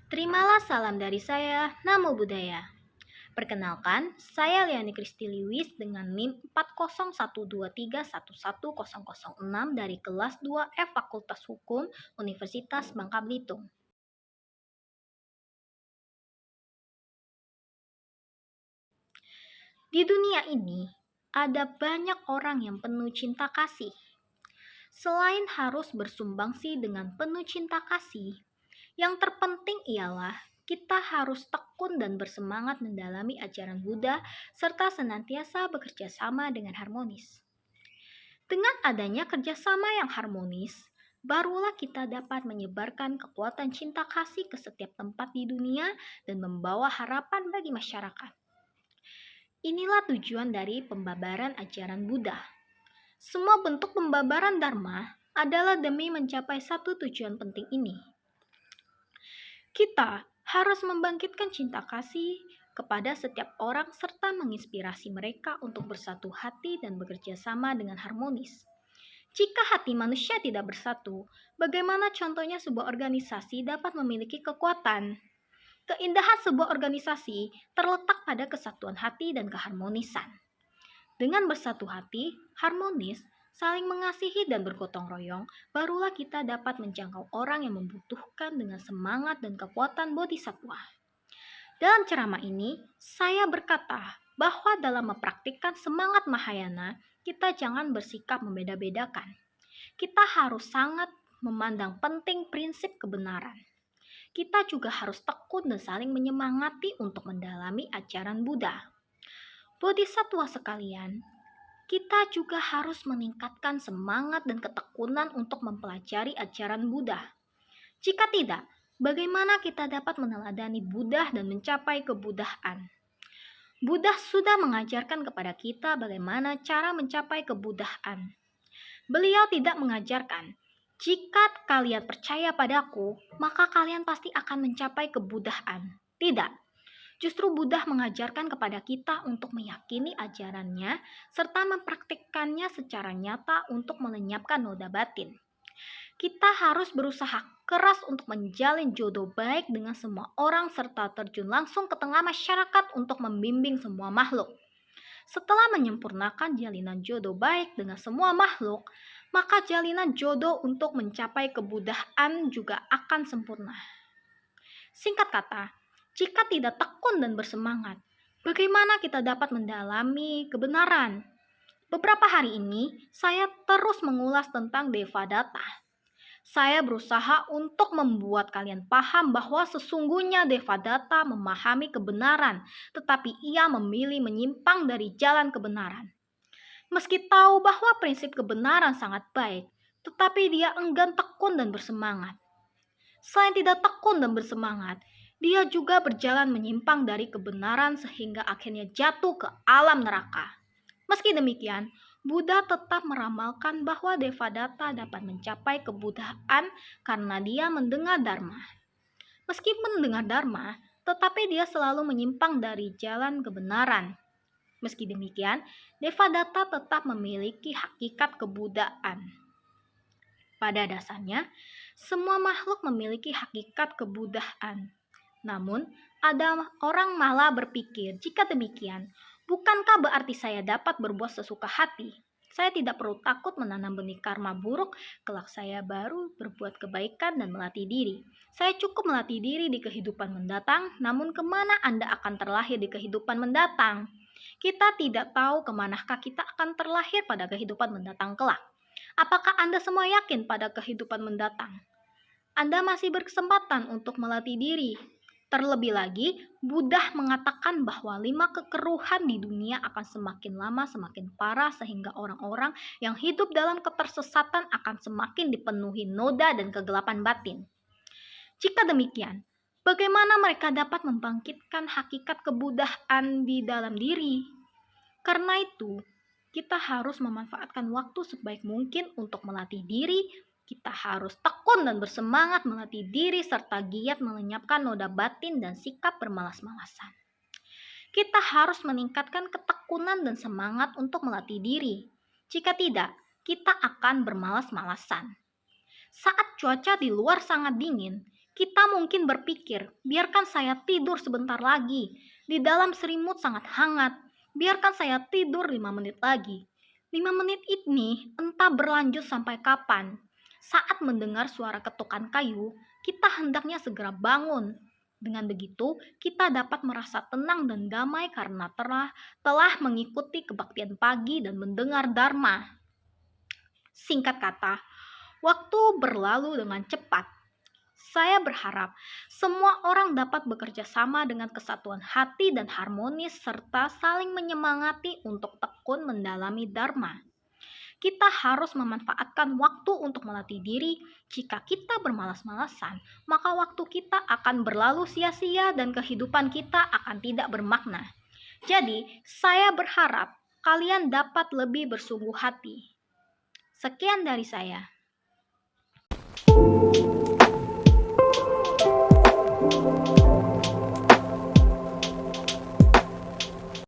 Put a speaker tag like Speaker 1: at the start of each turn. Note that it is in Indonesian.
Speaker 1: Terimalah salam dari saya, Namo Buddhaya. Perkenalkan, saya Liani Kristi Lewis dengan NIM 40123111006 dari kelas 2F Fakultas Hukum Universitas Bangka Belitung. Di dunia ini, ada banyak orang yang penuh cinta kasih. Selain harus bersumbangsi dengan penuh cinta kasih, yang terpenting ialah kita harus tekun dan bersemangat mendalami ajaran Buddha serta senantiasa bekerja sama dengan harmonis. Dengan adanya kerjasama yang harmonis, barulah kita dapat menyebarkan kekuatan cinta kasih ke setiap tempat di dunia dan membawa harapan bagi masyarakat. Inilah tujuan dari pembabaran ajaran Buddha. Semua bentuk pembabaran Dharma adalah demi mencapai satu tujuan penting ini. Kita harus membangkitkan cinta kasih kepada setiap orang serta menginspirasi mereka untuk bersatu hati dan bekerja sama dengan harmonis. Jika hati manusia tidak bersatu, bagaimana contohnya sebuah organisasi dapat memiliki kekuatan? Keindahan sebuah organisasi terletak pada kesatuan hati dan keharmonisan. Dengan bersatu hati, harmonis, saling mengasihi dan bergotong royong, barulah kita dapat menjangkau orang yang membutuhkan dengan semangat dan kekuatan bodhisattva. Dalam ceramah ini, saya berkata bahwa dalam mempraktikkan semangat Mahayana, kita jangan bersikap membeda-bedakan. Kita harus sangat memandang penting prinsip kebenaran. Kita juga harus tekun dan saling menyemangati untuk mendalami ajaran Buddha. Bodhisattva sekalian, kita juga harus meningkatkan semangat dan ketekunan untuk mempelajari ajaran Buddha. Jika tidak, bagaimana kita dapat meneladani Buddha dan mencapai kebuddhaan? Buddha sudah mengajarkan kepada kita bagaimana cara mencapai kebuddhaan. Beliau tidak mengajarkan, jika kalian percaya padaku, maka kalian pasti akan mencapai kebuddhaan. Tidak. Justru Buddha mengajarkan kepada kita untuk meyakini ajarannya serta mempraktikkannya secara nyata untuk melenyapkan noda batin. Kita harus berusaha keras untuk menjalin jodoh baik dengan semua orang serta terjun langsung ke tengah masyarakat untuk membimbing semua makhluk. Setelah menyempurnakan jalinan jodoh baik dengan semua makhluk, maka jalinan jodoh untuk mencapai kebuddhaan juga akan sempurna. Singkat kata, jika tidak tekun dan bersemangat, bagaimana kita dapat mendalami kebenaran? Beberapa hari ini, saya terus mengulas tentang Devadatta. Saya berusaha untuk membuat kalian paham bahwa sesungguhnya Devadatta memahami kebenaran, tetapi ia memilih menyimpang dari jalan kebenaran. Meski tahu bahwa prinsip kebenaran sangat baik, tetapi dia enggan tekun dan bersemangat. Selain tidak tekun dan bersemangat, dia juga berjalan menyimpang dari kebenaran sehingga akhirnya jatuh ke alam neraka. Meski demikian, Buddha tetap meramalkan bahwa Devadatta dapat mencapai kebuddhaan karena dia mendengar Dharma. Meski mendengar Dharma, tetapi dia selalu menyimpang dari jalan kebenaran. Meski demikian, Devadatta tetap memiliki hakikat kebuddhaan. Pada dasarnya, semua makhluk memiliki hakikat kebuddhaan. Namun, ada orang malah berpikir, jika demikian, bukankah berarti saya dapat berbuat sesuka hati? Saya tidak perlu takut menanam benih karma buruk, kelak saya baru berbuat kebaikan dan melatih diri. Saya cukup melatih diri di kehidupan mendatang, namun kemana Anda akan terlahir di kehidupan mendatang? Kita tidak tahu kemanakah kita akan terlahir pada kehidupan mendatang kelak. Apakah Anda semua yakin pada kehidupan mendatang? Anda masih berkesempatan untuk melatih diri. Terlebih lagi, Buddha mengatakan bahwa 5 kekeruhan di dunia akan semakin lama semakin parah sehingga orang-orang yang hidup dalam ketersesatan akan semakin dipenuhi noda dan kegelapan batin. Jika demikian, bagaimana mereka dapat membangkitkan hakikat kebuddhaan di dalam diri? Karena itu, kita harus memanfaatkan waktu sebaik mungkin untuk melatih diri. Kita harus tekun dan bersemangat melatih diri serta giat melenyapkan noda batin dan sikap bermalas-malasan. Kita harus meningkatkan ketekunan dan semangat untuk melatih diri. Jika tidak, kita akan bermalas-malasan. Saat cuaca di luar sangat dingin, Kita mungkin berpikir, biarkan saya tidur sebentar lagi. Di dalam selimut sangat hangat. Biarkan saya tidur 5 menit lagi. 5 menit ini entah berlanjut sampai kapan. Saat mendengar suara ketukan kayu, kita hendaknya segera bangun. Dengan begitu, kita dapat merasa tenang dan damai karena telah mengikuti kebaktian pagi dan mendengar dharma. Singkat kata, waktu berlalu dengan cepat. Saya berharap semua orang dapat bekerja sama dengan kesatuan hati dan harmonis serta saling menyemangati untuk tekun mendalami dharma. Kita harus memanfaatkan waktu untuk melatih diri. Jika kita bermalas-malasan, maka waktu kita akan berlalu sia-sia dan kehidupan kita akan tidak bermakna. Jadi, saya berharap kalian dapat lebih bersungguh hati. Sekian dari saya.